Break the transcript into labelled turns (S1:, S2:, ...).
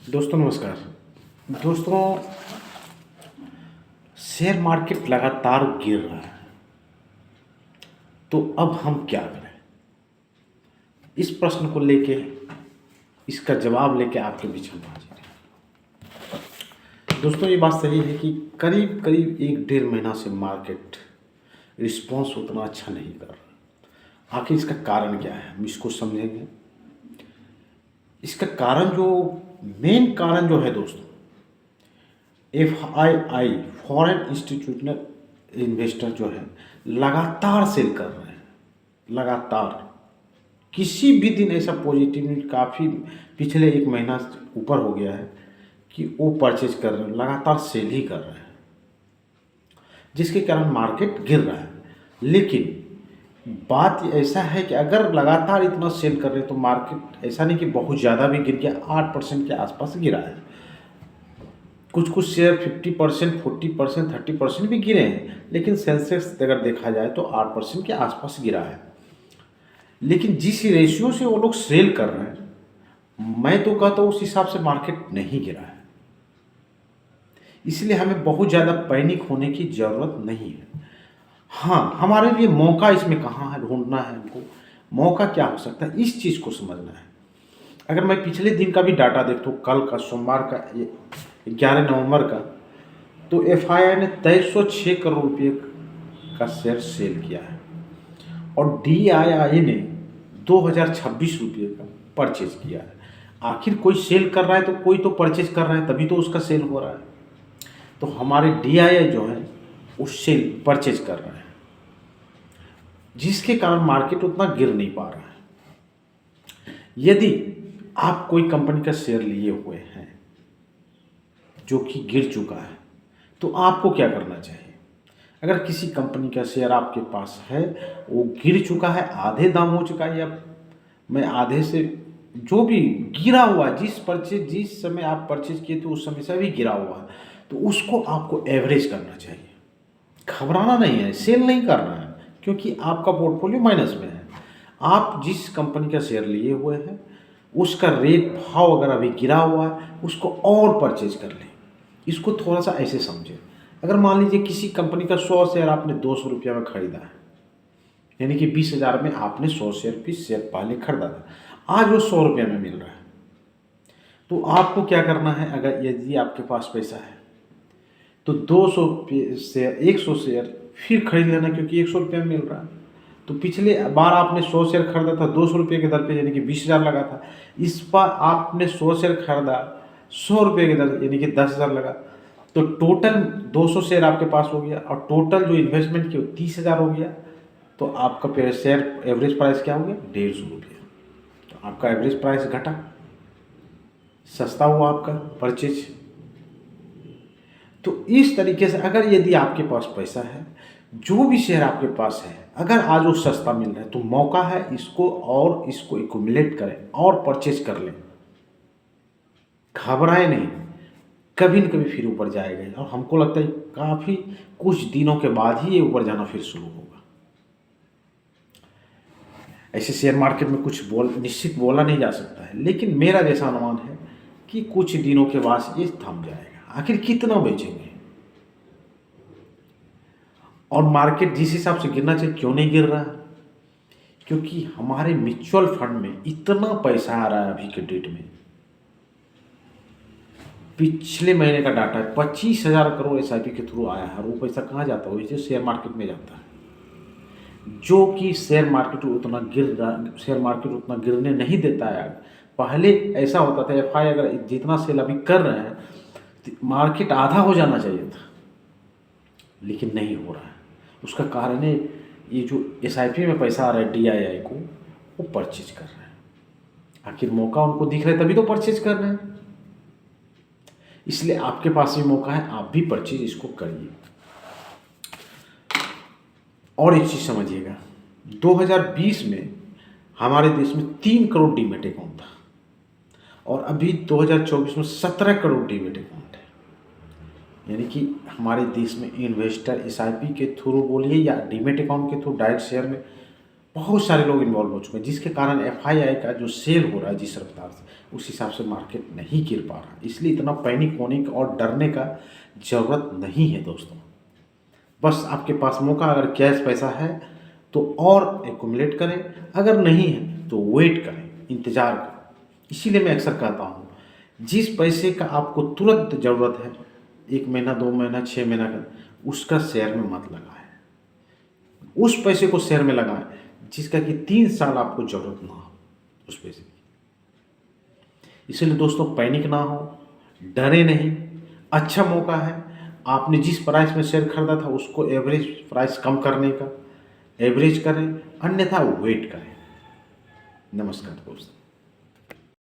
S1: दोस्तों नमस्कार। दोस्तों, शेयर मार्केट लगातार गिर रहा है, तो अब हम क्या करें? इस प्रश्न को लेके, इसका जवाब लेके आपके बीच हम हाजिर हैं। दोस्तों, ये बात सही है कि करीब करीब 1-1.5 महीना से मार्केट रिस्पॉन्स उतना अच्छा नहीं कर रहा। आखिर इसका कारण क्या है, हम इसको समझेंगे। इसका कारण मेन कारण जो है दोस्तों, FII फॉरेन इंस्टीट्यूशनल इन्वेस्टर जो है लगातार सेल कर रहे हैं। लगातार किसी भी दिन ऐसा पॉजिटिव काफ़ी पिछले 1 महीना से ऊपर हो गया है कि वो परचेज कर रहे हैं, लगातार सेल ही कर रहे हैं, जिसके कारण मार्केट गिर रहा है। लेकिन बात ऐसा है कि अगर लगातार इतना सेल कर रहे हैं तो मार्केट ऐसा नहीं कि बहुत ज़्यादा भी गिर गया, 8% के आसपास गिरा है। कुछ कुछ शेयर 50%, 40%, 30% भी गिरे हैं, लेकिन सेंसेक्स अगर देखा जाए तो 8% के आसपास गिरा है। लेकिन जिस रेशियो से वो लोग सेल कर रहे हैं, मैं तो कहता हूँ उस हिसाब से मार्केट नहीं गिरा है। इसलिए हमें बहुत ज़्यादा पैनिक होने की ज़रूरत नहीं है। हाँ, हमारे लिए मौका इसमें कहाँ है, ढूंढना है हमको। मौका क्या हो सकता है, इस चीज़ को समझना है। अगर मैं पिछले दिन का भी डाटा देखता हूँ, कल का, सोमवार का, 11 नवंबर का, तो FII ने 2306 करोड़ रुपये का शेयर सेल किया है और DII ने 2026 रुपये का परचेज किया है। आखिर कोई सेल कर रहा है तो कोई तो परचेज कर रहा है, तभी तो उसका सेल हो रहा है। तो हमारे DII जो है वो सेल परचेज कर रहे हैं, जिसके कारण मार्केट उतना गिर नहीं पा रहा है। यदि आप कोई कंपनी का शेयर लिए हुए हैं जो कि गिर चुका है, तो आपको क्या करना चाहिए? अगर किसी कंपनी का शेयर आपके पास है, वो गिर चुका है, आधे दाम हो चुका है, या मैं आधे से जो भी गिरा हुआ, जिस समय आप परचेज किए थे उस समय से भी गिरा हुआ है, तो उसको आपको एवरेज करना चाहिए। घबराना नहीं है, सेल नहीं करना है, क्योंकि आपका पोर्टफोलियो माइनस में है। आप जिस कंपनी का शेयर लिए हुए हैं उसका रेट भाव अगर अभी गिरा हुआ है, उसको और परचेज कर लें। इसको थोड़ा सा ऐसे समझें। अगर मान लीजिए किसी कंपनी का 100 शेयर आपने 200 रुपया में खरीदा है, यानी कि 20,000 में आपने 100 शेयर पहले खरीदा था, आज वो 100 रुपये में मिल रहा है, तो आपको क्या करना है? अगर यदि आपके पास पैसा है तो 200 शेयर, 100 शेयर फिर खरीद लेना, क्योंकि 100 रुपये में मिल रहा है। तो पिछले बार आपने 100 शेयर खरीदा था 200 रुपये के दर पे, यानी कि 20,000 लगा था। इस बार आपने 100 शेयर खरीदा 100 रुपये के दर, यानी कि 10,000 लगा। तो टोटल 200 शेयर आपके पास हो गया और टोटल जो इन्वेस्टमेंट की वो 30,000 हो गया। तो आपका शेयर एवरेज प्राइस क्या हो गया? 150 रुपये। तो आपका एवरेज प्राइस घटा, सस्ता हुआ आपका परचेज। तो इस तरीके से अगर यदि आपके पास पैसा है, जो भी शेयर आपके पास है, अगर आज वो सस्ता मिल रहा है तो मौका है इसको एक्यूमुलेट करें और परचेज कर लें। घबराए नहीं, कभी न कभी फिर ऊपर जाएगा और हमको लगता है काफ़ी कुछ दिनों के बाद ही ये ऊपर जाना फिर शुरू होगा। ऐसे शेयर मार्केट में कुछ निश्चित बोला नहीं जा सकता है, लेकिन मेरा जैसा अनुमान है कि कुछ दिनों के बाद ये थम जाएगा। आखिर कितना बेचेंगे? और मार्केट जिस हिसाब से गिरना चाहिए क्यों नहीं गिर रहा? क्योंकि हमारे म्यूचुअल फंड में इतना पैसा आ रहा है अभी के डेट में। पिछले महीने का डाटा है, 25,000 करोड़ SIP के थ्रू आया है। और वो पैसा कहाँ जाता है? वही शेयर मार्केट में जाता है, जो कि शेयर मार्केट उतना गिरने नहीं देता है। पहले ऐसा होता था, FI अगर जितना सेल अभी कर रहे हैं तो मार्केट आधा हो जाना चाहिए था, लेकिन नहीं हो रहा है। उसका कारण है ये जो SIP में पैसा आ रहा है DII को, वो परचेज कर रहे हैं। आखिर मौका उनको दिख रहा है तभी तो परचेज कर रहे हैं। इसलिए आपके पास भी मौका है, आप भी परचेज इसको करिए। और एक चीज़ समझिएगा, 2020 में हमारे देश में 3 करोड़ डीमैट अकाउंट था और अभी 2024 में 17 करोड़ डीमैट अकाउंट है। यानी कि हमारे देश में इन्वेस्टर SIP के थ्रू बोलिए या डीमैट अकाउंट के थ्रू डायरेक्ट शेयर में बहुत सारे लोग इन्वॉल्व हो चुके हैं, जिसके कारण एफआईआई का जो सेल हो रहा है जिस रफ्तार से, उस हिसाब से मार्केट नहीं गिर पा रहा। इसलिए इतना पैनिक होने का और डरने का ज़रूरत नहीं है दोस्तों। बस आपके पास मौका, अगर कैश पैसा है तो और एक्यूमुलेट करें, अगर नहीं है तो वेट करें, इंतज़ार करें। इसीलिए मैं अक्सर कहता हूँ, जिस पैसे का आपको तुरंत ज़रूरत है, 1 महीना 2 महीना 6 महीना का, उसका शेयर में मत लगाएं। उस पैसे को शेयर में लगाएं जिसका कि 3 साल आपको ज़रूरत ना हो उस पैसे की। इसलिए दोस्तों पैनिक ना हो, डरे नहीं, अच्छा मौका है। आपने जिस प्राइस में शेयर खरीदा था उसको एवरेज प्राइस कम करने का एवरेज करें, अन्यथा वेट करें। नमस्कार दोस्तों।